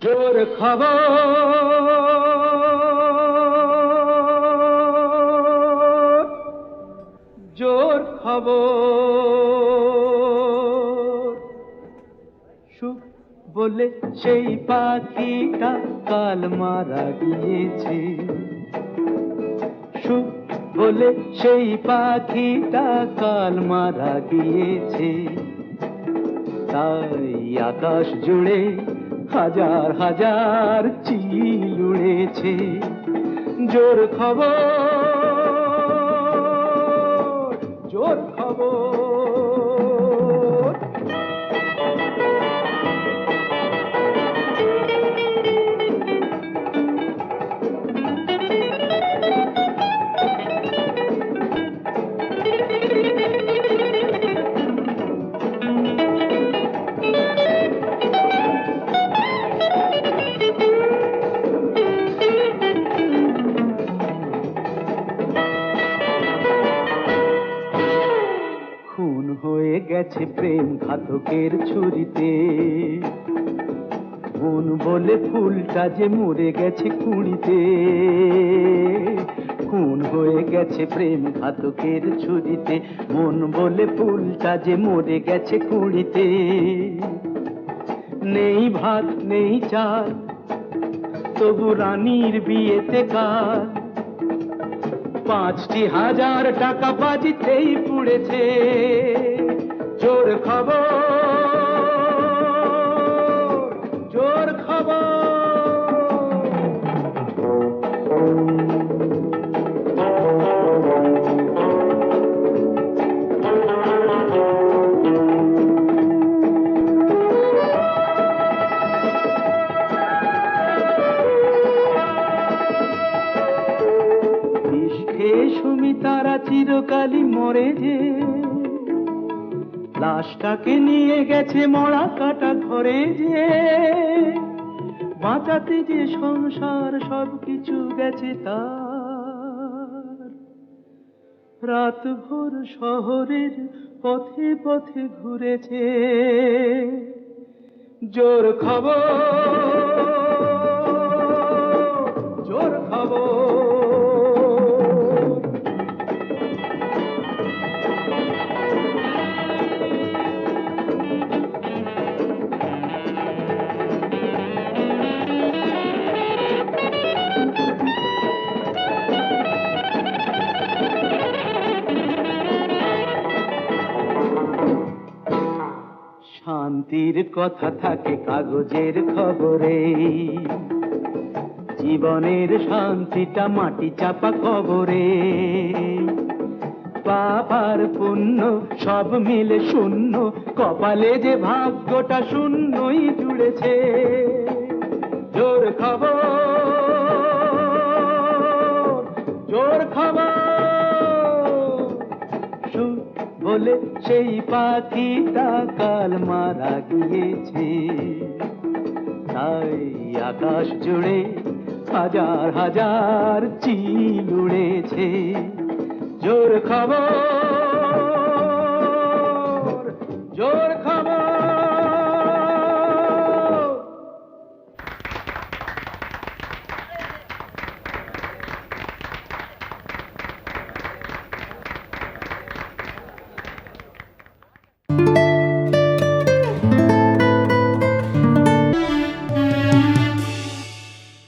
জোর খবর, জোর খবর। সুখ বলে সেই পাখিটা কাল মারা গিয়েছে, সুখ বলে সেই পাখিটা কাল মারা গিয়েছে। তাই আকাশ জুড়ে হাজার হাজার চিল উড়েছে। জোর খবর, জোর খবর। খুন হয়ে গেছে প্রেম ঘাতকের ছুরিতে, মন বলে ফুলটা যে মরে গেছে কুড়িতে। খুন হয়ে গেছে প্রেম ঘাতকের ছুরিতে, মন বলে ফুলটা যে মরে গেছে কুড়িতে। নেই ভাত নেই চাল, তবু রানীর বিয়েতে কাল ৫,০০০ টাকা বাজিতেই পুড়েছে। জোর খবর, জোর খবর। সুমিতারা চিরকালই মরে যে, লাশটাকে নিয়ে গেছে মরা কাটা ঘরে যে। বাঁচাতে যে সংসার সবকিছু গেছে তার, রাত ভোর শহরের পথে পথে ঘুরেছে। জোর খবর, জোর খবর। শান্তির কথা থাকে কাগজের খবরে, জীবনের শান্তিটা মাটি চাপা কবরে। পাপ আর পুণ্য সব মিলে শূন্য, কপালে যে ভাগ্যটা শূন্যই জুড়েছে। জোর খবর, জোর খবর। বলে সেই পাখিটা কাল মারা গিয়েছে। তাই আকাশ জুড়ে হাজার হাজার চিল উড়েছে। জোর খবর, জোর খবর।